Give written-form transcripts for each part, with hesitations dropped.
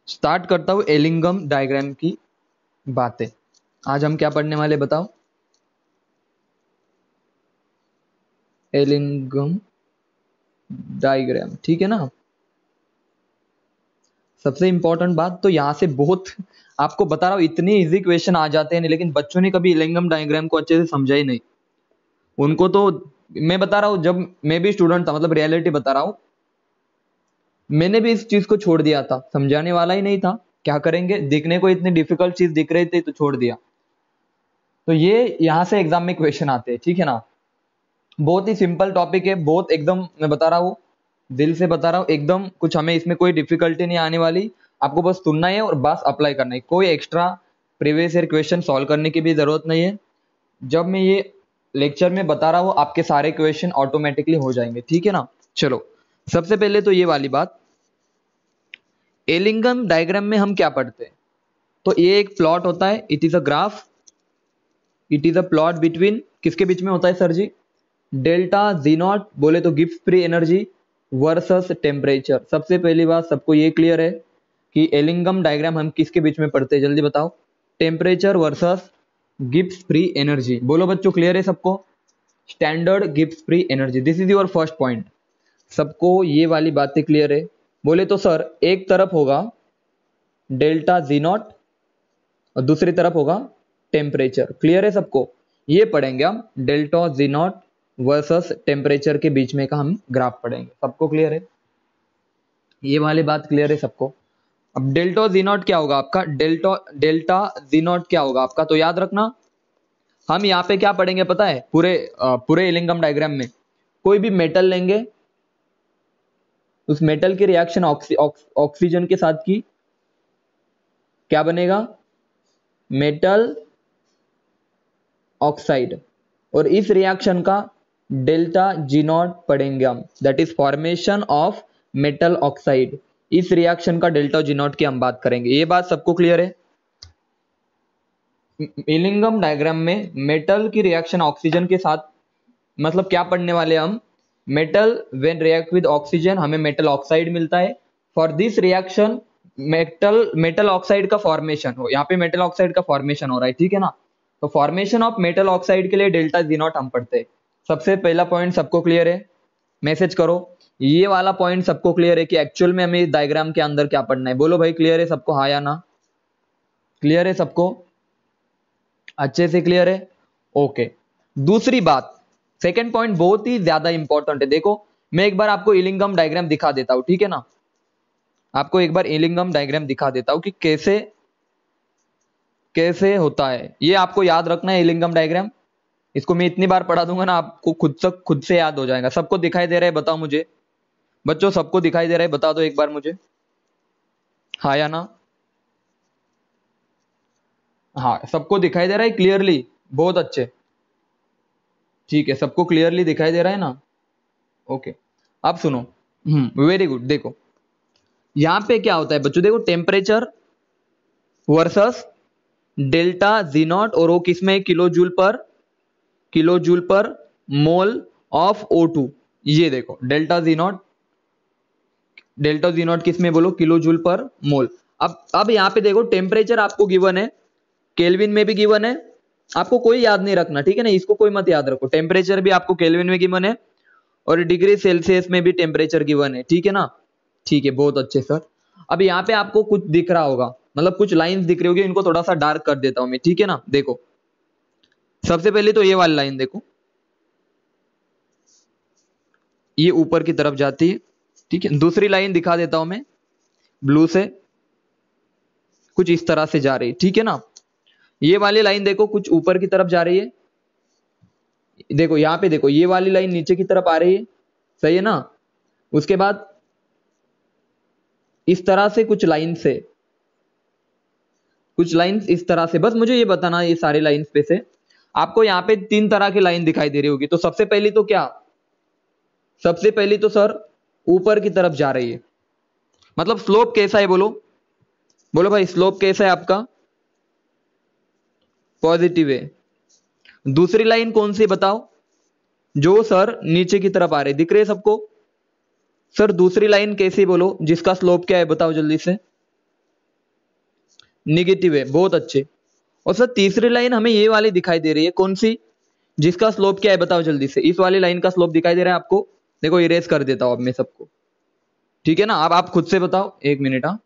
Start करता हूं Ellingham diagram की बातें। आज हम क्या पढ़ने वाले बताओ? एलिंगम डायग्राम, ठीक है ना। सबसे इंपॉर्टेंट बात तो यहाँ से बहुत आपको बता रहा हूँ, इतने इजी क्वेश्चन आ जाते हैं, लेकिन बच्चों ने कभी एलिंगम डायग्राम को अच्छे से समझा ही नहीं। उनको तो मैं बता रहा हूँ, जब मैं भी स्टूडेंट था, मतलब रियलिटी बता रहा हूँ, मैंने भी इस चीज को छोड़ दिया था, समझाने वाला ही नहीं था। क्या करेंगे, दिखने को इतनी डिफिकल्ट चीज दिख रही थी तो छोड़ दिया। तो ये यहाँ से एग्जाम में क्वेश्चन आते हैं, ठीक है ना। बहुत ही सिंपल टॉपिक है, बहुत एकदम मैं बता रहा हूँ, दिल से बता रहा हूँ, एकदम कुछ हमें इसमें कोई डिफिकल्टी नहीं आने वाली। आपको बस सुनना है और बस अप्लाई करना है, कोई extra previous year question solve करने की भी जरूरत नहीं है। जब मैं ये लेक्चर में बता रहा हूँ, आपके सारे क्वेश्चन ऑटोमेटिकली हो जाएंगे, ठीक है ना। चलो, सबसे पहले तो ये वाली बात, एलिंगम डायग्राम में हम क्या पढ़ते हैं? तो ये एक प्लॉट होता है, it is a graph, it is a plot between, किसके बीच में होता है sir ji? Delta G naught बोले तो Gibbs free energy versus temperature. सबसे पहली बात सबको ये क्लियर है कि एलिंगम डायग्राम हम किसके बीच में पढ़ते हैं, जल्दी बताओ। Temperature versus Gibbs free energy. बोलो बच्चों, क्लियर है सबको? Standard Gibbs free energy, this is your first point. सबको ये वाली बातें क्लियर है? बोले तो सर एक तरफ होगा डेल्टा जी नॉट और दूसरी तरफ होगा टेम्परेचर। क्लियर है सबको? ये पढ़ेंगे हम, delta G naught versus temperature के बीच में का हम ग्राफ पढ़ेंगे। सबको क्लियर है? ये वाली बात क्लियर है सबको? अब डेल्टा जी नॉट क्या होगा आपका? डेल्टा जी नॉट क्या होगा आपका, तो याद रखना। हम यहाँ पे क्या पढ़ेंगे पता है? पूरे एलिंगम डायग्राम में कोई भी मेटल लेंगे, उस मेटल की रिएक्शन ऑक्सीजन के साथ की, क्या बनेगा? Metal oxide. और इस रिएक्शन का डेल्टा जी नॉट पढ़ेंगे हम, that is formation of metal oxide. इस रिएक्शन का डेल्टा जी नॉट की हम बात करेंगे। ये बात सबको क्लियर है? एलिंगम डायग्राम में मेटल की रिएक्शन ऑक्सीजन के साथ, मतलब क्या पढ़ने वाले हम? Metal when react with oxygen हमें मेटल ऑक्साइड मिलता है। For this reaction metal oxide का फॉर्मेशन हो, यहाँ पे मेटल ऑक्साइड का फॉर्मेशन हो रहा है, ठीक है ना। तो फॉर्मेशन ऑफ मेटल ऑक्साइड के लिए डेल्टा जी नॉट हम पढ़ते हैं। सबसे पहला पॉइंट सबको क्लियर है? मैसेज करो। ये वाला पॉइंट सबको क्लियर है कि एक्चुअल में हमें डायग्राम के अंदर क्या पढ़ना है? बोलो भाई, क्लियर है सबको, हाँ या ना? क्लियर है सबको? अच्छे से क्लियर है? ओके। दूसरी बात, सेकेंड पॉइंट बहुत ही ज्यादा इंपॉर्टेंट है। देखो, मैं एक बार आपको एलिंगम डायग्राम दिखा देता हूं, ठीक है ना। आपको एक बार एलिंगम डायग्राम दिखा देता हूं कि कैसे कैसे होता है। ये आपको याद रखना है एलिंगम डायग्राम। इसको मैं इतनी बार पढ़ा दूंगा ना, आपको खुद से याद हो जाएगा। सबको दिखाई दे रहा है? बताओ मुझे बच्चों, सबको दिखाई दे रहा है? बता दो एक बार मुझे, हाँ या ना। हाँ, सबको दिखाई दे रहा है क्लियरली? बहुत अच्छे, ठीक है, सबको क्लियरली दिखाई दे रहा है ना। ओके, अब सुनो। Very good. देखो यहां पे क्या होता है बच्चों, देखो temperature versus delta G naught, और वो किसमें? किलो जूल पर मोल ऑफ O2। ये देखो डेल्टा जी नॉट किसमें बोलो? किलो जूल पर मोल। अब यहां पे देखो टेम्परेचर आपको गिवन है, केल्विन में भी गिवन है। आपको कोई याद नहीं रखना, ठीक है ना, इसको कोई मत याद रखो। टेम्परेचर भी आपको केल्विन में गिवन है और डिग्री सेल्सियस में भी टेम्परेचर गिवन है, ठीक है ना। ठीक है, बहुत अच्छे सर। अब यहाँ पे आपको कुछ दिख रहा होगा, मतलब कुछ लाइंस दिख रही होगी, इनको थोड़ा सा डार्क कर देता हूं मैं, ठीक है ना। देखो सबसे पहले तो ये वाली लाइन देखो, ये ऊपर की तरफ जाती है, ठीक है। दूसरी लाइन दिखा देता हूं मैं, ब्लू से कुछ इस तरह से जा रही है, ठीक है ना। ये वाली लाइन देखो कुछ ऊपर की तरफ जा रही है। देखो यहाँ पे देखो, ये वाली लाइन नीचे की तरफ आ रही है, सही है ना। उसके बाद इस तरह से कुछ लाइंस इस तरह से, बस मुझे ये बताना ये सारी लाइंस पे से आपको यहाँ पे 3 तरह की लाइन दिखाई दे रही होगी। तो सबसे पहली तो क्या? सबसे पहली तो सर ऊपर की तरफ जा रही है, मतलब स्लोप कैसा है? बोलो बोलो भाई, स्लोप कैसा है आपका? पॉजिटिव है। दूसरी लाइन कौन सी बताओ? जो सर नीचे की तरफ आ रही, दिख रही है सबको? सर दूसरी लाइन कैसी बोलो, जिसका स्लोप क्या है? बताओ जल्दी से। निगेटिव है, बहुत अच्छे। और सर तीसरी लाइन हमें ये वाली दिखाई दे रही है, कौन सी, जिसका स्लोप क्या है बताओ जल्दी से। इस वाली लाइन का स्लोप दिखाई दे रहा है आपको, देखो इरेज कर देता हूं अब मैं सबको, ठीक है ना। अब आप खुद से बताओ, एक मिनट। हाँ,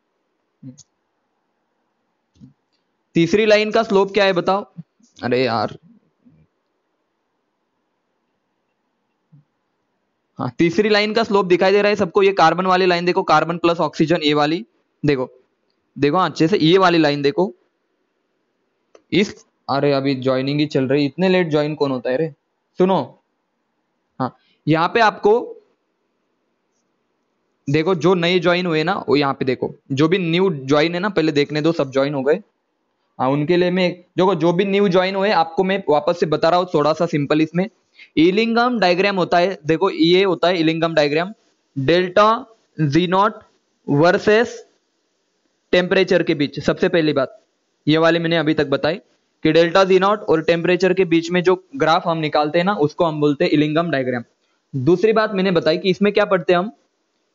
तीसरी लाइन का स्लोप क्या है बताओ। अरे यार, हाँ तीसरी लाइन का स्लोप दिखाई दे रहा है सबको, ये कार्बन वाली लाइन देखो, कार्बन प्लस ऑक्सीजन, ये वाली देखो, देखो अच्छे से, ये वाली लाइन देखो इस, अरे अभी ज्वाइनिंग ही चल रही, इतने लेट ज्वाइन कौन होता है रे। सुनो, हाँ यहाँ पे आपको देखो, जो नए ज्वाइन हुए ना वो यहाँ पे देखो, जो भी न्यू ज्वाइन है ना, पहले देखने दो सब ज्वाइन हो गए। हाँ उनके लिए मैं देखो, जो भी न्यू ज्वाइन हुए आपको मैं वापस से बता रहा हूँ थोड़ा सा सिंपल। इसमें इलिंगम डायग्राम होता है, देखो ये होता है Ellingham diagram, delta G naught versus temperature के बीच। सबसे पहली बात ये वाली मैंने अभी तक बताई कि डेल्टा जी नॉट और टेम्परेचर के बीच में जो ग्राफ हम निकालते हैं ना, उसको हम बोलते हैं इलिंगम डायग्राम। दूसरी बात मैंने बताई कि इसमें क्या पढ़ते हैं हम,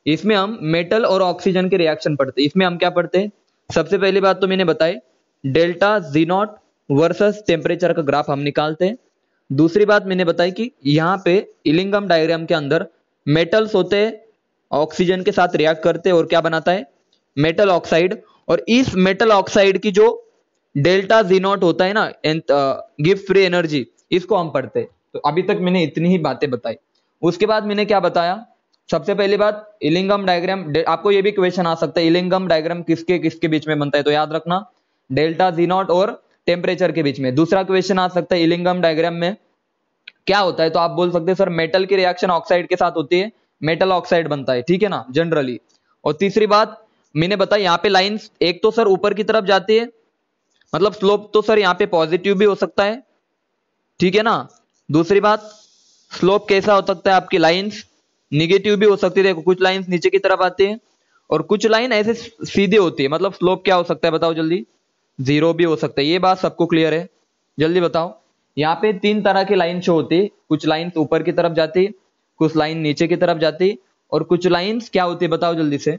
इसमें हम मेटल और ऑक्सीजन के रिएक्शन पढ़ते हैं। इसमें हम क्या पढ़ते हैं, सबसे पहली बात तो मैंने बताई delta G naught versus temperature का ग्राफ हम निकालते हैं। दूसरी बात मैंने बताई कि यहाँ पे इलिंगम डायग्राम के अंदर मेटल्स होते हैं, ऑक्सीजन के साथ रिएक्ट करते हैं और क्या बनाता है, मेटल ऑक्साइड। और इस मेटल ऑक्साइड की जो डेल्टा जी नॉट होता है ना, गिव फ्री एनर्जी, इसको हम पढ़ते हैं। तो अभी तक मैंने इतनी ही बातें बताई। उसके बाद मैंने क्या बताया, सबसे पहली बात इलिंगम डायग्राम, आपको ये भी क्वेश्चन आ सकता है इलिंगम डायग्राम किसके किसके बीच में बनता है, तो याद रखना डेल्टा जी नॉट और टेम्परेचर के बीच में। दूसरा क्वेश्चन आ सकता है इलिंगम डायग्राम में क्या होता है, तो आप बोल सकते हैं सर मेटल की रिएक्शन ऑक्साइड के साथ होती है, मेटल ऑक्साइड बनता है, ठीक है ना जनरली। और तीसरी बात मैंने बताया, यहाँ पे लाइंस एक तो सर ऊपर की तरफ जाती है, मतलब स्लोप तो सर यहाँ पे पॉजिटिव भी हो सकता है, ठीक है ना। दूसरी बात स्लोप कैसा हो सकता है, आपकी लाइंस निगेटिव भी हो सकती है, देखो कुछ लाइंस नीचे की तरफ आती है और कुछ लाइन ऐसे सीधे होती है, मतलब स्लोप क्या हो सकता है बताओ जल्दी, जीरो भी हो सकता है। ये बात सबको क्लियर है, जल्दी बताओ। यहाँ पे तीन तरह की लाइन शो होती है, कुछ लाइंस ऊपर की तरफ जाती, कुछ लाइन नीचे की तरफ जाती, और कुछ लाइंस क्या होती है बताओ जल्दी से,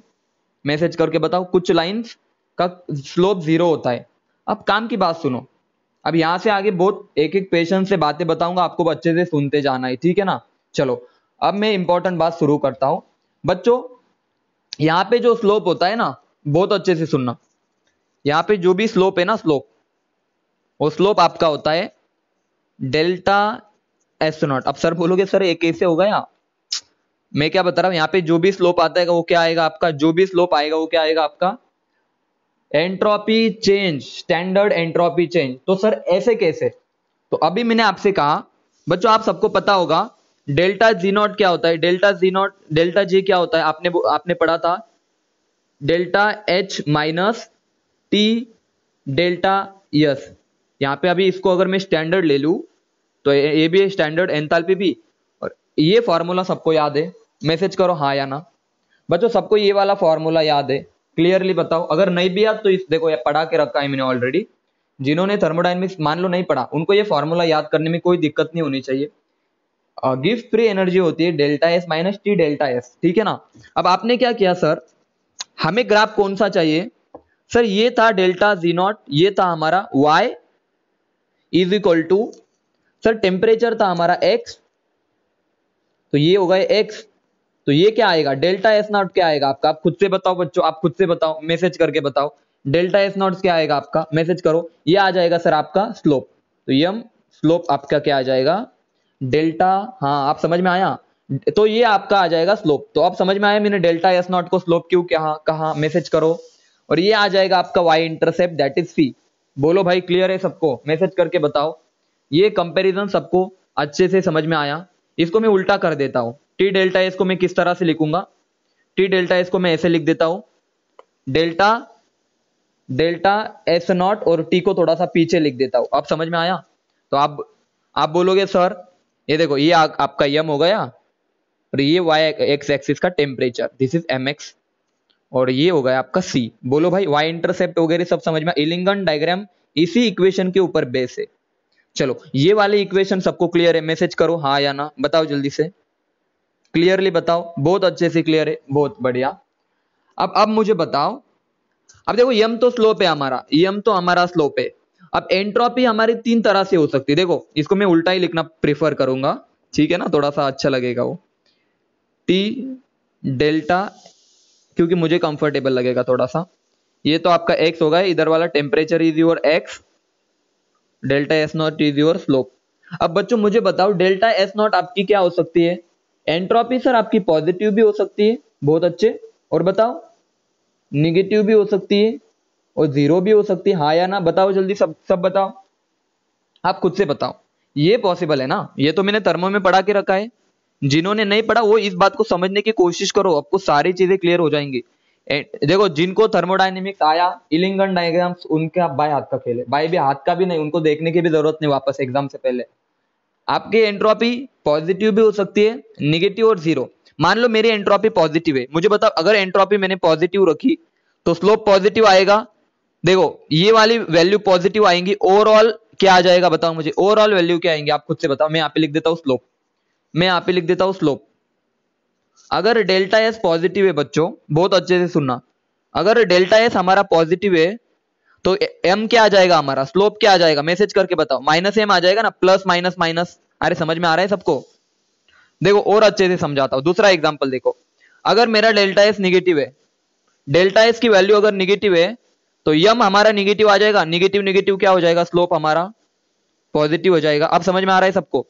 मैसेज करके बताओ। कुछ लाइंस का स्लोप जीरो होता है। अब काम की बात सुनो, अब यहां से आगे बहुत एक एक पेशेंस से बातें बताऊंगा, आपको अच्छे से सुनते जाना है, ठीक है ना। चलो अब मैं इंपॉर्टेंट बात शुरू करता हूं बच्चों। यहाँ पे जो स्लोप होता है ना, बहुत अच्छे से सुनना, यहाँ पे जो भी स्लोप है ना, स्लोप, वो स्लोप आपका होता है डेल्टा एस नॉट। अब सर बोलोगे सर ये कैसे हो गया, मैं क्या बता रहा हूं, यहाँ पे जो भी स्लोप आता है वो क्या आएगा आपका, जो भी स्लोप आएगा वो क्या आएगा आपका, entropy change, standard entropy change. तो सर ऐसे कैसे, तो अभी मैंने आपसे कहा बच्चों, आप सबको पता होगा डेल्टा जी नॉट क्या होता है, delta G not, delta G क्या होता है, आपने पढ़ा था delta H minus T delta yes. यहाँ पे अभी इसको अगर मैं स्टैंडर्ड ले लूं तो ये भी है स्टैंडर्ड एंथैल्पी भी, और ये फॉर्मूला सबको याद है, मैसेज करो हाँ या ना। बच्चों सबको ये वाला फॉर्मूला याद है, क्लियरली बताओ। अगर नहीं भी याद तो इस देखो, ये पढ़ा के रखा है मैंने ऑलरेडी। जिन्होंने थर्मोडायनेमिक्स मान लो नहीं पढ़ा, उनको ये फॉर्मूला याद करने में कोई दिक्कत नहीं होनी चाहिए। गिव फ्री एनर्जी होती है delta S minus T delta S, ठीक है ना। अब आपने क्या किया सर, हमें ग्राफ कौन सा चाहिए, सर ये था डेल्टा जी नॉट, ये था हमारा y is equal to, sir temperature था हमारा x, तो ये होगा x, तो ये क्या आएगा डेल्टा एस नॉट क्या आएगा आपका, आप खुद से बताओ बच्चों, आप खुद से बताओ, मैसेज करके बताओ डेल्टा एस नॉट क्या आएगा आपका, मैसेज करो। ये आ जाएगा सर आपका स्लोप, तो यम स्लोप आपका क्या आ जाएगा डेल्टा, हाँ आप समझ में आया, तो ये आपका आ जाएगा स्लोप। तो आप समझ में आया मैंने डेल्टा एस नॉट को स्लोप क्यों क्या कहा, मैसेज करो। और ये आ जाएगा आपका y intercept that is C. बोलो भाई क्लियर है सबको, मैसेज करके बताओ। ये कंपैरिजन सबको अच्छे से समझ में आया। इसको मैं उल्टा कर देता हूं, टी डेल्टा एस को मैं किस तरह से लिखूंगा, टी डेल्टा एस को मैं ऐसे लिख देता हूं, डेल्टा डेल्टा एस नॉट और टी को थोड़ा सा पीछे लिख देता हूं। आप समझ में आया, तो आप बोलोगे सर ये देखो, ये आपका यम हो गया, और ये वाई एक्स एक्सिस का temperature, this is m x, और ये हो गया आपका सी। बोलो भाई वाई इंटरसेप्ट वगैरह सब समझ में, इलिंगन डायग्राम इसी इक्वेशन के ऊपर बेस है। चलो ये वाली इक्वेशन सबको क्लियर है, मैसेज करो हाँ या ना, बताओ जल्दी से, क्लियरली बताओ, बहुत अच्छे से क्लियर है, बहुत बढ़िया। अब मुझे बताओ, अब देखो यम तो स्लोप है हमारा, यम तो हमारा स्लोप है। अब एंट्रोपी हमारी तीन तरह से हो सकती है, देखो इसको मैं उल्टा ही लिखना प्रेफर करूंगा, ठीक है ना, थोड़ा सा अच्छा लगेगा वो, टी डेल्टा, क्योंकि मुझे कंफर्टेबल लगेगा थोड़ा सा। ये तो आपका एक्स होगा, इधर वाला temperature is your x, delta S not is your slope. अब बच्चों मुझे बताओ डेल्टा एस नॉट आपकी क्या हो सकती है? एंट्रोपी सर आपकी पॉजिटिव भी हो सकती है, बहुत अच्छे, और बताओ निगेटिव भी हो सकती है और जीरो भी हो सकती है, हाँ या ना, बताओ जल्दी, सब सब बताओ, आप खुद से बताओ, ये पॉसिबल है ना? ये तो मैंने थर्मो में पढ़ा के रखा है, जिन्होंने नहीं पढ़ा वो इस बात को समझने की कोशिश करो, आपको सारी चीजें क्लियर हो जाएंगी। देखो जिनको थर्मोडायनेमिक्स आया, इलिंगन डायग्राम्स उनका बाय हाथ का खेल है, बाय भी हाथ का भी नहीं, उनको देखने की भी जरूरत नहीं वापस एग्जाम से पहले। आपकी एंट्रोपी पॉजिटिव भी हो सकती है, निगेटिव और जीरो। मान लो मेरी एंट्रोपी पॉजिटिव है, मुझे बताओ अगर एंट्रोपी मैंने पॉजिटिव रखी तो स्लोप पॉजिटिव आएगा। देखो ये वाली वैल्यू पॉजिटिव आएंगी, ओवरऑल क्या आ जाएगा बताओ मुझे, ओवरऑल वैल्यू क्या आएंगे आप खुद से बताओ। मैं यहाँ पे लिख देता हूँ स्लोप, मैं यहाँ पे लिख देता हूँ स्लोप। अगर डेल्टा एस पॉजिटिव है बच्चों, बहुत अच्छे से सुनना, अगर डेल्टा एस हमारा पॉजिटिव है तो एम क्या आ जाएगा हमारा, स्लोप क्या आ जाएगा, मैसेज करके बताओ, माइनस एम आ जाएगा ना, प्लस माइनस माइनस। अरे समझ में आ रहा है सबको? देखो और अच्छे से समझाता हूं, दूसरा एग्जांपल देखो, अगर मेरा डेल्टा एस निगेटिव है, डेल्टा एस की वैल्यू अगर निगेटिव है तो यम हमारा निगेटिव आ जाएगा, निगेटिव निगेटिव क्या हो जाएगा, स्लोप हमारा पॉजिटिव हो जाएगा। अब समझ में आ रहा है सबको?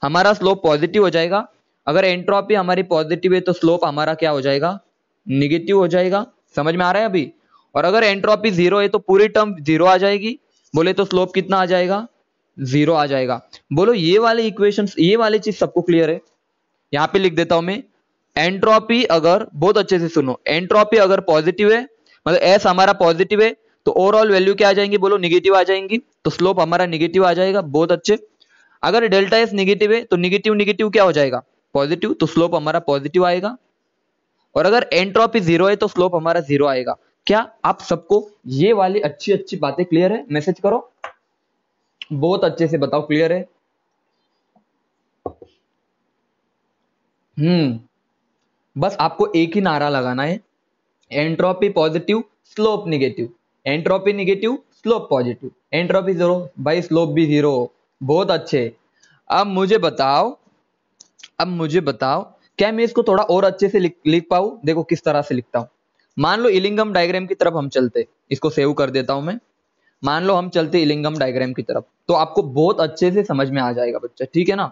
हमारा स्लोप पॉजिटिव हो जाएगा, अगर एंट्रोपी हमारी पॉजिटिव है तो स्लोप हमारा क्या हो जाएगा, निगेटिव हो जाएगा। समझ में आ रहा है अभी? और अगर एंट्रोपी जीरो है तो पूरी टर्म जीरो आ जाएगी, बोले तो स्लोप कितना आ जाएगा, जीरो आ जाएगा। बोलो ये वाले इक्वेशंस, ये वाली चीज सबको क्लियर है? यहां पे लिख देता हूं मैं, एंट्रोपी अगर, बहुत अच्छे से सुनो, एंट्रोपी अगर पॉजिटिव है, मतलब एस हमारा पॉजिटिव है, तो ओवरऑल वैल्यू क्या आ जाएंगी, बोलो निगेटिव आ जाएंगी, तो स्लोप हमारा निगेटिव आ जाएगा, बहुत अच्छे। अगर डेल्टा एस निगेटिव है तो निगेटिव निगेटिव क्या हो जाएगा, पॉजिटिव, तो स्लोप हमारा पॉजिटिव आएगा। और अगर एंट्रोपी जीरो है तो स्लोप हमारा जीरो आएगा। क्या आप सबको ये वाली अच्छी अच्छी बातें क्लियर है? मैसेज करो, बहुत अच्छे से बताओ क्लियर है? बस आपको एक ही नारा लगाना है, entropy positive slope negative, entropy negative slope positive, entropy zero भाई स्लोप भी जीरो। बहुत अच्छे। अब मुझे बताओ, अब मुझे बताओ क्या मैं इसको थोड़ा और अच्छे से लिख पाऊं? देखो किस तरह से लिखता हूं। मान लो इलिंगम डायग्राम की तरफ हम चलते, इसको सेव कर देता हूं मैं। मान लो हम चलते इलिंगम डायग्राम की तरफ, तो आपको बहुत अच्छे से समझ में आ जाएगा बच्चा, ठीक है ना?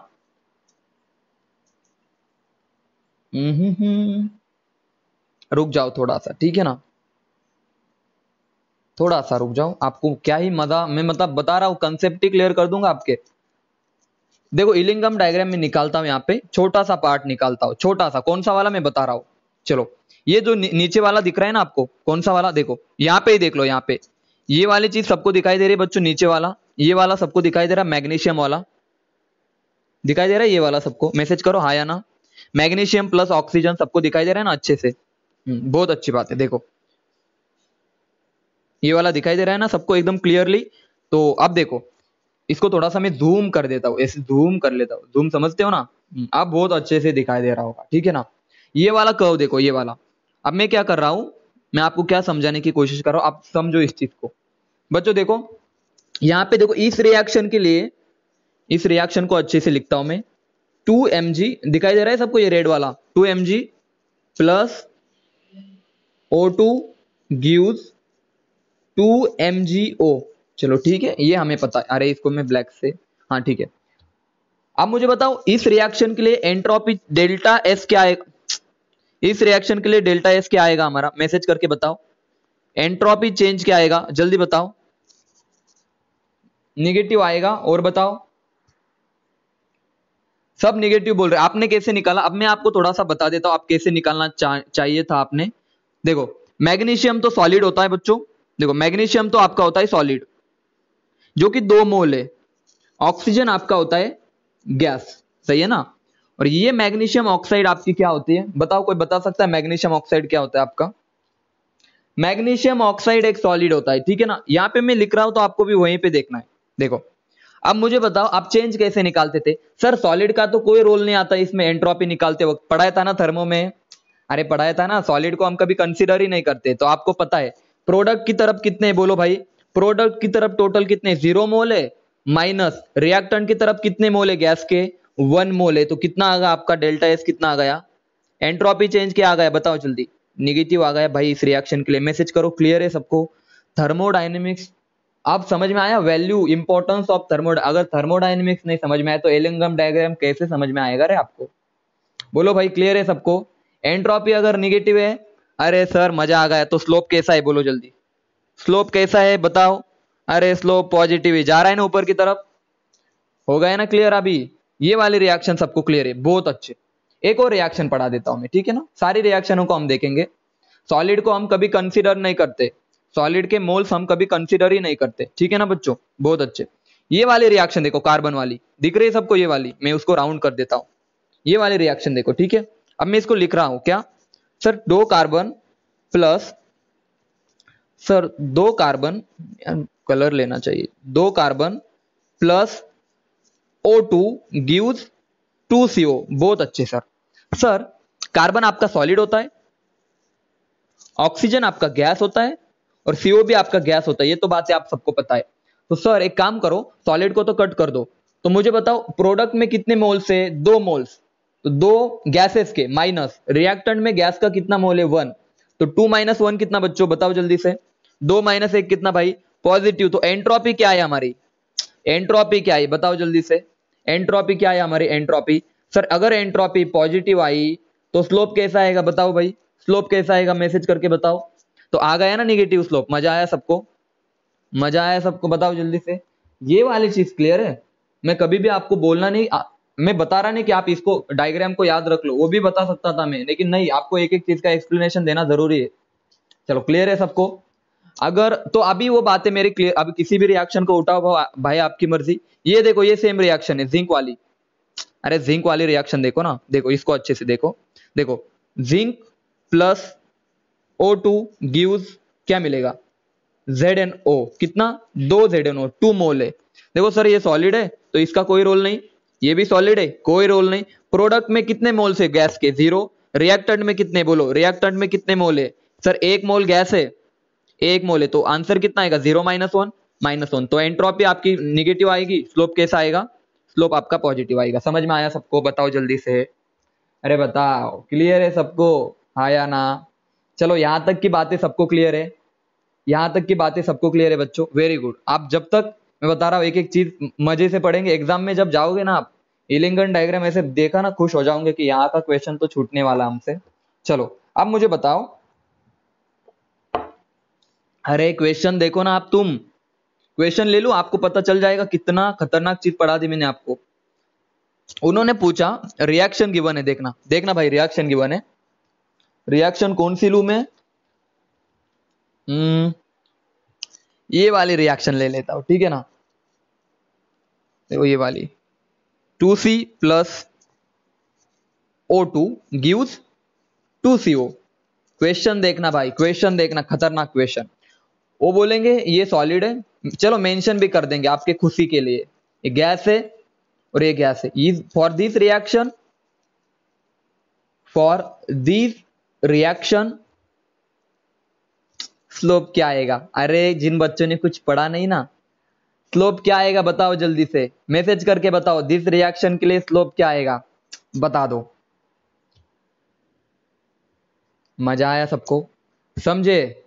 रुक जाओ थोड़ा सा, ठीक है ना, थोड़ा सा रुक जाओ, आपको क्या ही मजा, मैं मतलब बता रहा हूं, कंसेप्ट ही क्लियर कर दूंगा आपके। देखो इलिंगम डायग्राम में निकालता हूं, यहाँ पे छोटा सा पार्ट निकालता हूं, छोटा सा, कौन सा वाला मैं बता रहा हूं। चलो ये जो नीचे वाला दिख रहा है ना आपको, कौन सा वाला, देखो यहाँ पे ही देख लो, यहाँ पे ये वाली चीज सबको दिखाई दे रही है बच्चों, नीचे वाला, ये वाला सबको दिखाई दे रहा है, मैग्नीशियम वाला दिखाई दे रहा है, ये वाला सबको मैसेज करो हाँ या ना। मैग्नीशियम प्लस ऑक्सीजन सबको दिखाई दे रहा है ना अच्छे से? बहुत अच्छी बात है। देखो ये वाला दिखाई दे रहा है ना सबको एकदम क्लियरली? तो अब देखो इसको थोड़ा सा मैं जूम कर देता हूँ, ऐसे जूम कर लेता हूँ, जूम समझते हो ना? अब बहुत अच्छे से दिखाई दे रहा होगा, ठीक है ना? ये वाला कर्व देखो, ये वाला। अब मैं क्या कर रहा हूं, मैं आपको क्या समझाने की कोशिश कर रहा हूं, आप समझो इस चीज को। बच्चों देखो यहाँ पे देखो, इस रिएक्शन के लिए, इस रिएक्शन को अच्छे से लिखता हूं मैं, 2mg दिखाई दे रहा है सबको, ये रेड वाला 2mg plus O2 gives 2mgO। चलो ठीक है, ये हमें पता है, अरे इसको मैं ब्लैक से, हाँ ठीक है। अब मुझे बताओ इस रिएक्शन के लिए एंट्रोपी डेल्टा एस क्या आएगा, इस रिएक्शन के लिए डेल्टा एस क्या आएगा हमारा, मैसेज करके बताओ। एंट्रोपी चेंज क्या आएगा जल्दी बताओ? निगेटिव आएगा, और बताओ? सब निगेटिव बोल रहे हैं, आपने कैसे निकाला? अब मैं आपको थोड़ा सा बता देता हूं आप कैसे निकालना चाहिए था आपने। देखो मैग्नीशियम तो सॉलिड होता है बच्चों, देखो मैग्नीशियम तो आपका होता है सॉलिड जो कि 2 मोल है, ऑक्सीजन आपका होता है गैस, सही है ना? और ये मैग्नीशियम ऑक्साइड आपकी क्या होती है बताओ, कोई बता सकता है मैग्नीशियम ऑक्साइड क्या होता है आपका? मैग्नीशियम ऑक्साइड एक सॉलिड होता है, ठीक है ना? यहां पे मैं लिख रहा हूं तो आपको भी वहीं पे देखना है। देखो अब मुझे बताओ आप चेंज कैसे निकालते थे? सर सॉलिड का तो कोई रोल नहीं आता इसमें, एंट्रोपी निकालते वक्त पढ़ाया था ना थर्मो में, अरे पढ़ाया था ना, सॉलिड को हम कभी कंसीडर ही नहीं करते, तो आपको पता है प्रोडक्ट की तरफ कितने बोलो भाई, प्रोडक्ट की तरफ टोटल कितने 0 मोल है, माइनस रिएक्टेंट की तरफ कितने मोल है गैस के 1 मोल है, तो कितना आ गया आपका डेल्टा एस कितना आ गया, एंट्रोपी चेंज क्या आ गया बताओ जल्दी, निगेटिव आ गया भाई इस रिएक्शन के लिए। मैसेज करो क्लियर है सबको। थर्मोडायनेमिक्स अब समझ में आया, वैल्यू इंपॉर्टेंस ऑफ अगर थर्मोडायनेमिक्स नहीं समझ में आया तो एलिंगम डायग्राम कैसे समझ में आएगा रे आपको, बोलो भाई क्लियर है सबको। एंट्रोपी अगर निगेटिव है, अरे सर मजा आ गया, तो स्लोप कैसा है बोलो जल्दी, स्लोप कैसा है बताओ, अरे स्लोप पॉजिटिव ही जा रहा है ना ऊपर की तरफ, हो गया ना क्लियर। अभी ये वाले रिएक्शन सबको क्लियर है, बहुत अच्छे। एक और रिएक्शन पढ़ा देता हूं मैं, ठीक है ना, सारी रिएक्शनों को हम देखेंगे। सॉलिड को हम कभी कंसीडर नहीं करते, सॉलिड के मोल्स हम कभी कंसीडर ही नहीं करते, ठीक है ना बच्चों, बहुत अच्छे। ये वाली रिएक्शन देखो, कार्बन वाली दिख रही है सबको, ये वाली मैं उसको राउंड कर देता हूं, ये वाली रिएक्शन देखो, ठीक है। अब मैं इसको लिख रहा हूं क्या, sir 2 carbon plus, sir 2 carbon, colour लेना चाहिए, 2 carbon plus O2 gives 2CO, बहुत अच्छे सर। सर कार्बन आपका सॉलिड होता है, ऑक्सीजन आपका गैस होता है, और CO भी आपका गैस होता है, ये तो बात है आप सबको पता है। तो सर एक काम करो, सॉलिड को तो कट कर दो, तो मुझे बताओ प्रोडक्ट में कितने मोल्स है, 2 मोल्स, तो 2 गैसेस के माइनस रिएक्टेंट में गैस का कितना मोल है 1, तो 2 माइनस 1 कितना बच्चों बताओ जल्दी से, 2 माइनस 1 कितना भाई पॉजिटिव, तो एंट्रोपी क्या है हमारी, एंट्रोपी क्या है बताओ जल्दी से, एंट्रोपी क्या है हमारी एंट्रोपी। सर अगर एंट्रोपी पॉजिटिव आई तो स्लोप कैसा आएगा बताओ भाई, स्लोप कैसा आएगा मैसेज करके बताओ। तो आ गया ना निगेटिव स्लोप, मजा आया सबको, मजा आया सबको बताओ जल्दी से। ये वाली चीज क्लियर है, मैं कभी भी आपको बोलना नहीं मैं बता रहा नहीं कि आप इसको डायग्राम को याद रख लो, वो भी बता सकता था मैं, लेकिन नहीं, आपको एक एक चीज का एक्सप्लेनेशन देना जरूरी है। चलो क्लियर है सबको। अगर तो अभी वो बातें मेरी क्लियर, अभी किसी भी रिएक्शन को उठाओ भाई आपकी मर्जी। ये देखो ये सेम रिएक्शन है जिंक वाली, अरे जिंक वाली रिएक्शन देखो ना, देखो इसको अच्छे से देखो, देखो जिंक प्लस O2 गिव्स क्या मिलेगा ZnO, कितना 2 ZnO 2 मोल है। देखो सर ये सॉलिड है तो इसका कोई रोल नहीं, ये भी सॉलिड है कोई रोल नहीं। प्रोडक्ट में कितने मोल से गैस के 0, रिएक्टेंट में कितने बोलो, रिएक्टेंट में कितने मोल है, सर 1 मोल गैस है, 1 मोल है, तो आंसर कितना आएगा 0 माइनस 1 माइनस 1, तो एंट्रोपी आपकी निगेटिव आएगी, स्लोप कैसा आएगा, स्लोप आपका पॉजिटिव आएगा। समझ में आया सबको बताओ जल्दी से, अरे बताओ क्लियर है सबको, हाँ या ना। चलो यहां तक की बातें सबको क्लियर है, यहां तक की बातें सबको क्लियर है बच्चों, वेरी गुड। आप जब तक मैं बता रहा हूं एक एक चीज मजे से पढ़ेंगे, एग्जाम में जब जाओगे ना आप, इलिंगन डायग्राम ऐसे देखा ना खुश हो जाओगे कि यहाँ का क्वेश्चन तो छूटने वाला हमसे। चलो अब मुझे बताओ, अरे क्वेश्चन देखो ना आप, तुम क्वेश्चन ले लो, आपको पता चल जाएगा कितना खतरनाक चीज पढ़ा दी मैंने आपको। उन्होंने पूछा रिएक्शन गिवन है, देखना देखना भाई रिएक्शन गिवन है, रिएक्शन कौन सी लू में, ये वाली रिएक्शन ले लेता हूं, ठीक है ना, देखो ये वाली 2C plus O2 gives 2CO। Question देखना भाई, क्वेश्चन देखना, खतरनाक क्वेश्चन। वो बोलेंगे ये सॉलिड है, चलो मेंशन भी कर देंगे आपके खुशी के लिए, ये गैस है और ये गैस है, for this reaction, for this reaction slope क्या आएगा। अरे जिन बच्चों ने कुछ पढ़ा नहीं ना, स्लोप क्या आएगा बताओ जल्दी से, मैसेज करके बताओ, दिस रिएक्शन के लिए स्लोप क्या आएगा बता दो। मजा आया सबको, समझे,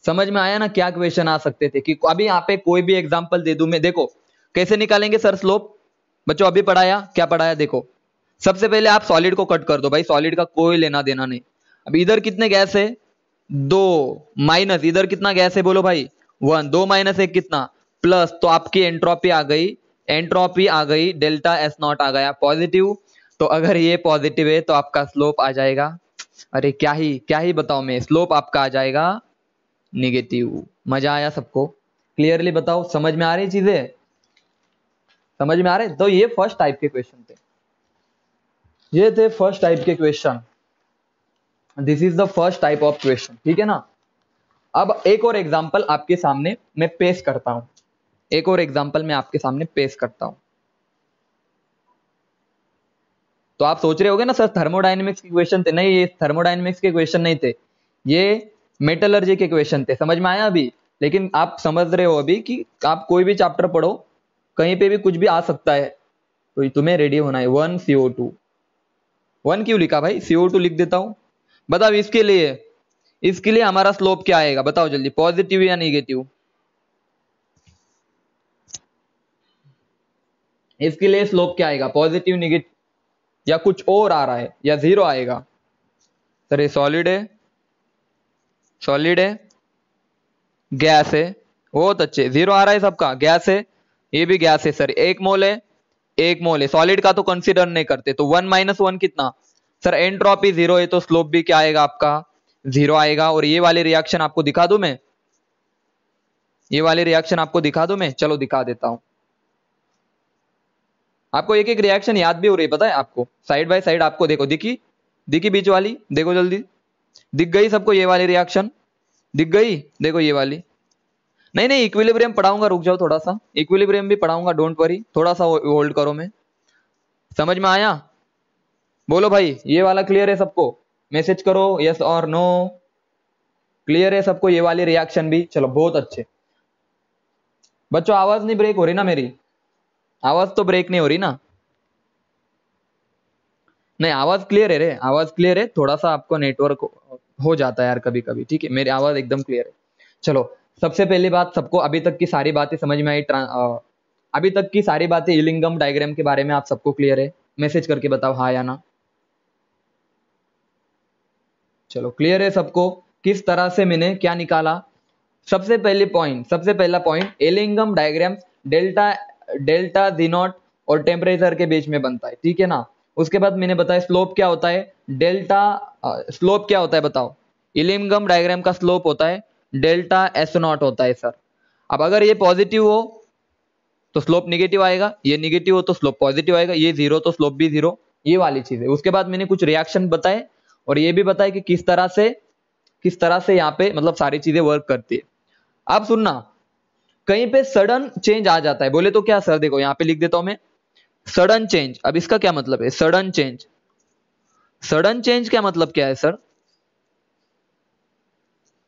समझ में आया ना क्या क्वेश्चन आ सकते थे, कि अभी यहाँ पे कोई भी एग्जांपल दे दूं मैं, देखो कैसे निकालेंगे सर स्लोप, बच्चों अभी पढ़ाया क्या पढ़ाया, देखो सबसे पहले आप सॉलिड को कट कर दो भाई, सॉलिड का कोई लेना देना नहीं। अब इधर कितने गैस है 2, माइनस इधर कितना गैस है बोलो भाई 1, 2 माइनस 1 कितना प्लस, तो आपकी एंट्रोपी आ गई, एंट्रोपी आ गई डेल्टा एस नॉट आ गया पॉजिटिव। तो अगर ये पॉजिटिव है तो आपका स्लोप आ जाएगा, अरे क्या ही बताओ मैं, स्लोप आपका आ जाएगा निगेटिव। मजा आया सबको, क्लियरली बताओ, समझ में आ रही चीजें, समझ में आ रहे। तो ये फर्स्ट टाइप के क्वेश्चन थे, ये थे फर्स्ट टाइप के question, this is the first type of question, ठीक है ना। अब एक और एग्जांपल आपके सामने मैं पेश करता हूं, एक और एग्जांपल मैं आपके सामने पेश करता हूं। तो आप सोच रहे होगे ना सर थर्मोडायनेमिक्स के क्वेश्चन थे, नहीं ये थर्मोडायनेमिक्स के क्वेश्चन नहीं थे, ये मेटलर्जी के क्वेश्चन थे, समझ में आया अभी। लेकिन आप समझ रहे हो अभी कि आप कोई भी चैप्टर पढ़ो, कहीं पे भी कुछ भी आ सकता है, तो तुम्हें रेडी होना है। 1CO2, 1 क्यों लिखा भाई, CO2 लिख देता हूं। बताओ इसके लिए हमारा स्लोप क्या आएगा, बताओ जल्दी, पॉजिटिव या निगेटिव। इसके लिए स्लोप क्या आएगा, पॉजिटिव, निगेटिव, या कुछ और आ रहा है, या जीरो आएगा। सर ये सॉलिड है, गैस है, बहुत अच्छे, जीरो आ रहा है सबका, गैस है, ये भी गैस है सर, 1 मोल है, सॉलिड का तो कंसीडर नहीं करते, तो 1 - 1 कितना सर, एंट्रोपी जीरो है, तो स्लोप भी क्या आएगा आपका, जीरो आएगा। और ये वाली रिएक्शन आपको दिखा दूं मैं, चलो दिखा देता हूं आपको। एक एक रिएक्शन याद भी हो रही है, पता है आपको, साइड बाय साइड आपको देखो, दिखी बीच वाली, देखो जल्दी, दिख गई सबको ये वाली रिएक्शन, दिख गई, देखो ये वाली। नहीं इक्विलिब्रियम पढ़ाऊंगा, रुक जाओ थोड़ा सा, इक्विलिब्रियम भी पढ़ाऊंगा, डोंट वरी, थोड़ा सा होल्ड करो। मैं समझ में आया, बोलो भाई, ये वाला क्लियर है सबको, मैसेज करो यस और नो। क्लियर है सबको ये वाली रिएक्शन भी, चलो बहुत अच्छे। बच्चों आवाज नहीं ब्रेक हो रही ना मेरी, आवाज तो ब्रेक नहीं हो रही ना, नहीं आवाज क्लियर है रे, आवाज क्लियर है, थोड़ा सा आपको नेटवर्क हो जाता है यार कभी कभी, ठीक है, मेरी आवाज एकदम क्लियर है। चलो सबसे पहली बात, सबको अभी तक की सारी बातें समझ में आई, अभी तक की सारी बातें इलिंगम डायग्राम के बारे में आप सबको क्लियर है, मैसेज करके बताओ हाँ या ना। चलो क्लियर है सबको, किस तरह से मैंने क्या निकाला। सबसे पहला point, Ellingham diagram delta G naught और टेम्परेचर के बीच में बनता है, ठीक है ना। उसके बाद मैंने बताया स्लोप क्या होता है, स्लोप क्या होता है बताओ, इलिंगम डायग्राम का स्लोप होता है डेल्टा एस नॉट होता है सर। अब अगर ये पॉजिटिव हो तो स्लोप निगेटिव आएगा, ये निगेटिव हो तो स्लोप पॉजिटिव आएगा, ये जीरो तो स्लोप भी जीरो, ये वाली चीज है। उसके बाद मैंने कुछ रिएक्शन बताए, और ये भी बताया कि किस तरह से यहाँ पे मतलब सारी चीजें वर्क करती है। अब सुनना, कहीं पे सडन चेंज आ जाता है, बोले तो क्या सर, देखो यहाँ पे लिख देता हूं मैं, सडन चेंज। अब इसका क्या मतलब है, सडन चेंज क्या मतलब क्या है सर,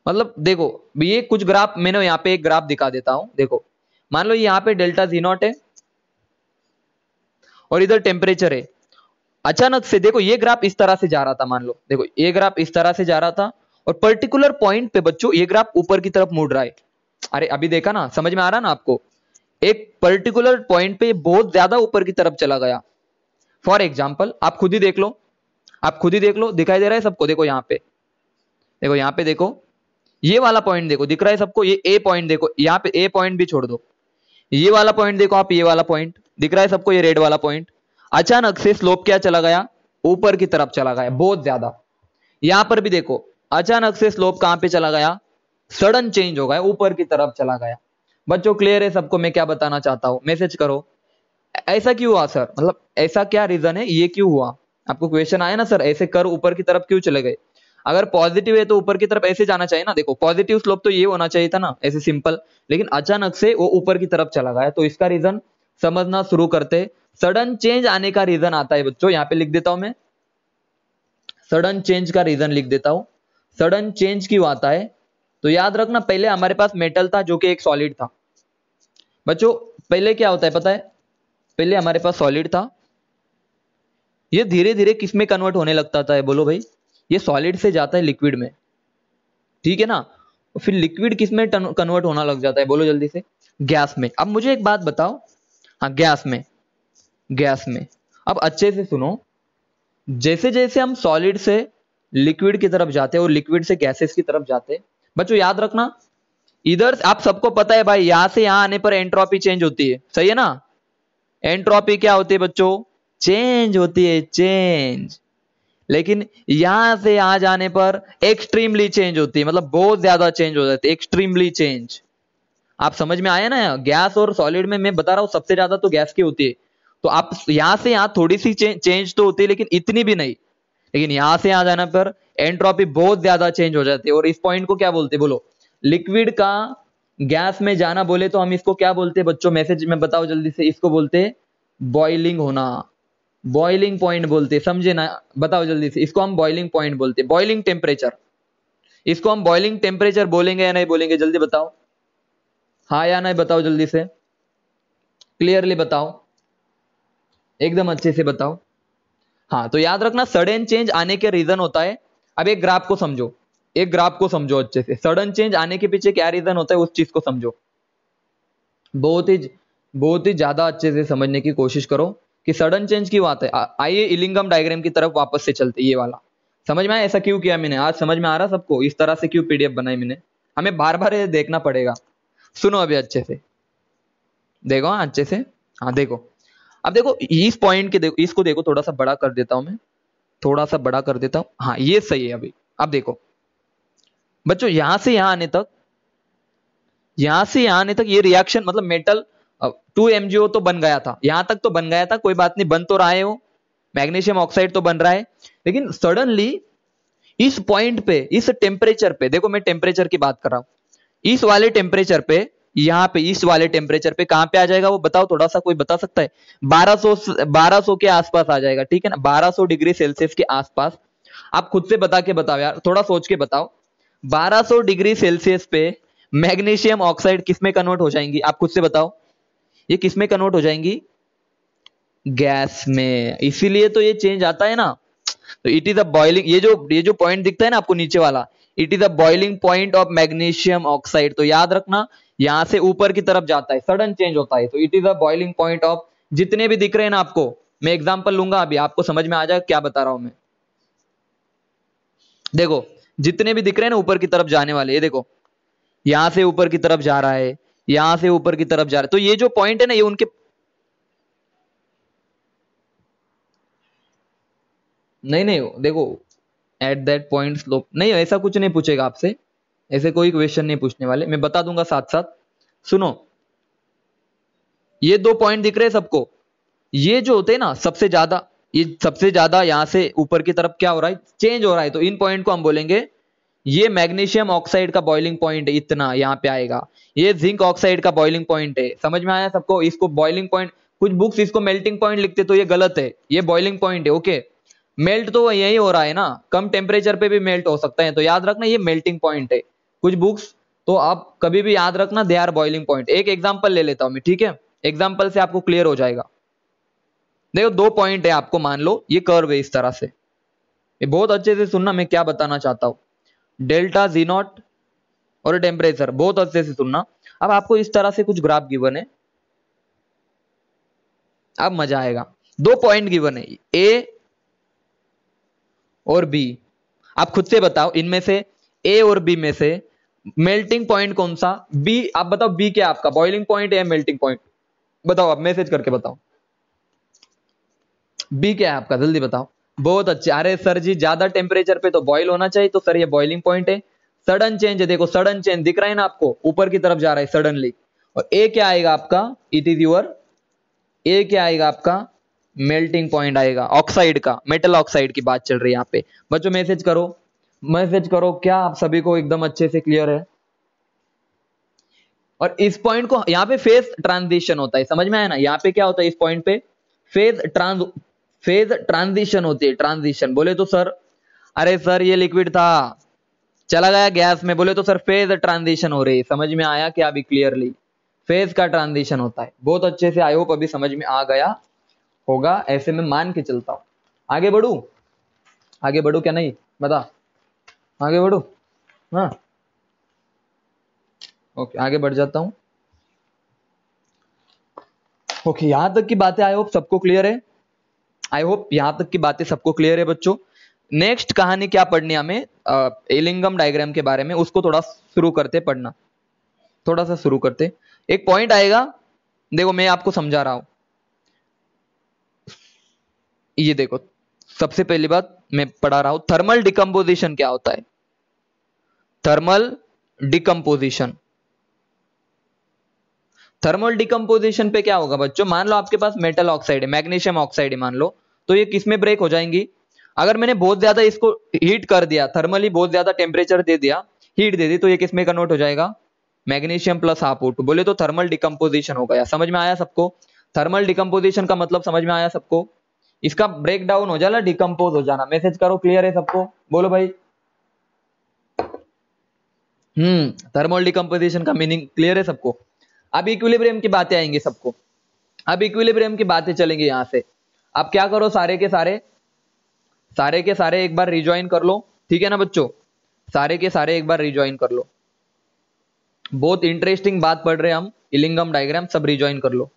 मतलब देखो, ये कुछ ग्राफ मैंने यहाँ पे एक ग्राफ दिखा देता हूं, देखो मान लो यहाँ पे डेल्टा जी नॉट है और इधर टेम्परेचर है। अचानक से देखो ये ग्राफ इस तरह से जा रहा था, मान लो देखो ये ग्राफ इस तरह से जा रहा था, और पर्टिकुलर पॉइंट पे बच्चों ये ग्राफ ऊपर की तरफ मुड़ रहा है। अरे अभी देखा ना, समझ में आ रहा ना आपको, एक पर्टिकुलर पॉइंट पे बहुत ज्यादा ऊपर की तरफ चला गया। फॉर एग्जाम्पल आप खुद ही देख लो, दिखाई दे रहा है सबको, देखो यहाँ पे, देखो ये वाला पॉइंट देखो, दिख रहा है सबको, ये ए पॉइंट देखो, यहाँ पे ए पॉइंट भी छोड़ दो, ये वाला पॉइंट देखो आप, ये वाला पॉइंट दिख रहा है सबको, ये रेड वाला पॉइंट। अचानक से स्लोप क्या चला गया, ऊपर की तरफ चला गया बहुत ज्यादा। यहां पर भी देखो अचानक से स्लोप कहां पे चला गया, सडन चेंज हो गया, ऊपर की तरफ चला गया। बच्चों क्लियर है सबको मैं क्या बताना चाहता हूं, मैसेज करो। ऐसा क्यों हुआ सर, मतलब ऐसा क्या रीजन है, ये क्यों हुआ, आपको क्वेश्चन आया ना सर, ऐसे कर ऊपर की तरफ क्यों चले गए। अगर पॉजिटिव है तो ऊपर की तरफ ऐसे जाना चाहिए ना, देखो पॉजिटिव स्लोप तो ये होना चाहिए था ना, ऐसे सिंपल, लेकिन अचानक से वो ऊपर की तरफ चला गया, तो इसका रीजन समझना शुरू करते। सडन चेंज आने का रीजन आता है बच्चों, यहाँ पे लिख देता हूं मैं, सडन चेंज का रीजन लिख देता हूं। सडन चेंज क्यों आता है, तो याद रखना, पहले हमारे पास मेटल था जो कि एक सॉलिड था। बच्चों पहले क्या होता है पता है, पहले हमारे पास सॉलिड था, ये धीरे धीरे किस में कन्वर्ट होने लगता था, बोलो भाई, ये सॉलिड से जाता है लिक्विड में, ठीक है ना। फिर लिक्विड किस में कन्वर्ट होना लग जाता है, बोलो जल्दी से, गैस में। अब मुझे एक बात बताओ, हाँ गैस में। अब अच्छे से सुनो, जैसे जैसे हम सॉलिड से लिक्विड की तरफ जाते हैं और लिक्विड से गैसेस की तरफ जाते हैं, बच्चों याद रखना, इधर आप सबको पता है भाई, यहां से यहां आने पर एंट्रोपी चेंज होती है, सही है ना। एंट्रोपी क्या होती है बच्चों, चेंज होती है, चेंज। लेकिन यहां से यहां जाने पर एक्सट्रीमली चेंज होती है, मतलब बहुत ज्यादा चेंज हो जाती है, एक्सट्रीमली चेंज। आप समझ में आया ना, गैस और सॉलिड में मैं बता रहा हूं सबसे ज्यादा तो गैस की होती है। तो आप यहां से यहां थोड़ी सी चेंज तो होती है, लेकिन इतनी भी नहीं। लेकिन यहां से यहां जाने पर एंट्रोपी बहुत ज्यादा चेंज हो जाती है, और इस पॉइंट को क्या बोलते हैं, बोलो, लिक्विड का गैस में जाना बोले तो हम इसको क्या बोलते हैं बच्चों, मैसेज में बताओ जल्दी से, इसको बोलते हैं बॉइलिंग होना, बॉइलिंग पॉइंट बोलते हैं, समझे ना, बताओ जल्दी से, इसको हम बॉइलिंग पॉइंट बोलते हैं, बॉइलिंग टेम्परेचर। इसको हम बॉइलिंग टेम्परेचर बोलेंगे या नहीं बोलेंगे, जल्दी बताओ, हाँ या नहीं बताओ, जल्दी से क्लियरली बताओ, एकदम अच्छे से बताओ। हाँ, तो याद रखना सडन चेंज आने के रीजन होता है। अब एक ग्राफ को समझो, एक ग्राफ को समझो अच्छे से, सडन चेंज आने के पीछे क्या रीजन होता है उस चीज को समझो, बहुत ही ज्यादा अच्छे से समझने की कोशिश करो कि सडन चेंज क्यों आता है। आइए इलिंगम डायग्राम की तरफ वापस से चलते, ये वाला समझ में आया ऐसा क्यों किया मैंने, आज समझ में आ रहा सबको इस तरह से क्यों पीडीएफ बनाई मैंने, हमें बार बार ये देखना पड़ेगा। सुनो अभी अच्छे से, देखो हाँ, अच्छे से, हाँ देखो, अब देखो इस पॉइंट के, देखो इसको देखो, थोड़ा सा बड़ा कर देता हूं मैं, थोड़ा सा बड़ा कर देता हूं, हाँ ये सही है अभी। अब देखो बच्चों, यहां से यहां आने तक, यहां से यहां आने तक ये रिएक्शन मतलब मेटल 2MgO तो बन गया था, यहां तक तो बन गया था, कोई बात नहीं, बन तो रहा है वो, मैग्नीशियम ऑक्साइड तो बन रहा है। लेकिन सडनली इस पॉइंट पे, इस टेम्परेचर पे, देखो मैं टेम्परेचर की बात कर रहा हूं, इस वाले टेम्परेचर पे, यहाँ पे इस वाले टेम्परेचर पे कहां पे आ जाएगा वो बताओ, थोड़ा सा कोई बता सकता है? 1200 के आसपास आ जाएगा, ठीक है ना, 1200 डिग्री सेल्सियस के आसपास। आप खुद से बता के बताओ यार, थोड़ा सोच के बताओ, 1200 डिग्री सेल्सियस पे मैग्नीशियम ऑक्साइड किस में कन्वर्ट हो जाएंगी, आप खुद से बताओ, ये किस में कन्वर्ट हो जाएंगी? गैस में। इसीलिए तो ये चेंज आता है ना, तो इट इज अ बॉइलिंग, ये जो पॉइंट दिखता है ना आपको नीचे वाला, it is a boiling point of magnesium oxide. तो याद रखना, यहां से ऊपर की तरफ जाता है, सडन चेंज होता है, तो it is a boiling point of, जितने भी दिख रहे हैं ना आपको, मैं एग्जांपल लूंगा अभी, आपको समझ में आ जाएगा क्या बता रहा हूं मैं। देखो जितने भी दिख रहे हैं ना ऊपर की तरफ जाने वाले, ये देखो यहां से ऊपर की तरफ जा रहा है, यहां से ऊपर की तरफ जा रहा है, तो ये जो पॉइंट है ना, ये उनके, नहीं नहीं देखो, एट दैट पॉइंट स्लोप नहीं, ऐसा कुछ नहीं पूछेगा आपसे, ऐसे कोई क्वेश्चन नहीं पूछने वाले, मैं बता दूंगा साथ साथ। सुनो, ये दो पॉइंट दिख रहे हैं सबको, ये जो होते हैं ना सबसे ज्यादा, ये सबसे ज्यादा यहां से ऊपर की तरफ क्या हो रहा है, चेंज हो रहा है, तो इन पॉइंट को हम बोलेंगे ये मैग्नीशियम ऑक्साइड का बॉइलिंग पॉइंट है, इतना यहाँ पे आएगा, ये जिंक ऑक्साइड का बॉइलिंग पॉइंट है, समझ में आया सबको? इसको बॉइलिंग पॉइंट, कुछ बुक्स इसको मेल्टिंग पॉइंट लिखते तो ये गलत है, ये बॉइलिंग पॉइंट है, ओके। मेल्ट तो यही हो रहा है ना, कम टेम्परेचर पे भी मेल्ट हो सकता है, तो याद रखना ये मेल्टिंग पॉइंट है। कुछ बुक्स तो आप कभी भी याद रखना दे आर बॉइलिंग पॉइंट। एक एग्जांपल ले लेता हूं मैं, ठीक है, एग्जांपल से आपको क्लियर हो जाएगा। देखो दो पॉइंट है, आपको मान लो ये कर्व है इस तरह से, ये बहुत अच्छे से सुनना मैं क्या बताना चाहता हूं, डेल्टा जी नॉट और टेम्परेचर, बहुत अच्छे से सुनना। अब आपको इस तरह से कुछ ग्राफ गिवन है, अब मजा आएगा। दो पॉइंट गिवन है, ए और बी, आप खुद से बताओ इनमें से ए और बी में से मेल्टिंग पॉइंट कौन सा? बी, आप बताओ बी क्या आपका बॉइलिंग पॉइंट है मेल्टिंग पॉइंट? बताओ, आप मैसेज करके बताओ, बी क्या है आपका, जल्दी बताओ। बहुत अच्छे, अरे सर जी ज्यादा टेम्परेचर पे तो बॉइल होना चाहिए, तो सर ये बॉइलिंग पॉइंट है। सडन चेंज है, देखो सडन चेंज दिख रहा है ना आपको, ऊपर की तरफ जा रहा है सडनली। और ए क्या आएगा आपका, इट इज योर, ए क्या आएगा आपका, मेल्टिंग पॉइंट आएगा ऑक्साइड का, मेटल ऑक्साइड की बात चल रही है यहाँ पे। बच्चों मैसेज करो, मैसेज करो, क्या आप सभी को एकदम अच्छे से क्लियर है? और इस पॉइंट को यहाँ पे फेज ट्रांजिशन होता है, समझ में आया ना, यहाँ पे क्या होता है इस पॉइंट पे, फेज ट्रांजिशन होती है, ट्रांजिशन बोले तो सर, अरे सर ये लिक्विड था चला गया गैस में, बोले तो सर फेज ट्रांजिशन हो रही है, समझ में आया क्या अभी क्लियरली? फेज का ट्रांजिशन होता है, बहुत अच्छे से, आई होप अभी समझ में आ गया होगा, ऐसे में मान के चलता हूं। आगे बढ़ू, आगे बढ़ू क्या नहीं बता, आगे बढ़ू, हाँ ओके आगे बढ़ जाता हूं। ओके यहां तक की बातें आई होप सबको क्लियर है, आई होप यहां तक की बातें सबको क्लियर है बच्चों। नेक्स्ट कहानी क्या पढ़नी हमें, एलिंगम डायग्राम के बारे में, उसको थोड़ा शुरू करते पढ़ना, थोड़ा सा शुरू करते। एक पॉइंट आएगा, देखो मैं आपको समझा रहा हूं, ये देखो सबसे पहली बात मैं पढ़ा रहा हूं, थर्मल डिकम्पोजिशन क्या होता है, थर्मल डिकम्पोजिशन। थर्मल डिकम्पोजिशन पे क्या होगा बच्चों, मान लो आपके पास मेटल ऑक्साइड है, मैग्नीशियम ऑक्साइड है मान लो, तो ये किस में ब्रेक हो जाएंगी? अगर मैंने बहुत ज्यादा इसको हीट कर दिया, थर्मली बहुत ज्यादा टेम्परेचर दे दिया, हीट दे दी, तो ये किस में कन्वर्ट हो जाएगा? मैग्नीशियम प्लस हाफ O2, बोले तो थर्मल डिकम्पोजिशन हो गया। समझ में आया सबको? थर्मल डिकम्पोजिशन का मतलब समझ में आया सबको? इसका ब्रेक डाउन हो जाना, डिकम्पोज हो जाना। मैसेज करो क्लियर है सबको, बोलो भाई। थर्मल डिकम्पोजिशन का मीनिंग क्लियर है सबको। अब इक्विलिब्रियम की बातें आएंगी सबको। अब इक्विलिब्रियम की बातें चलेंगी यहां से। अब क्या करो, सारे के सारे एक बार रिज्वाइन कर लो, ठीक है ना बच्चों, सारे के सारे एक बार रिज्वाइन कर लो। बहुत इंटरेस्टिंग बात पढ़ रहे हैं हम, इलिंगम डायग्राम सब रिज्वाइन कर लो।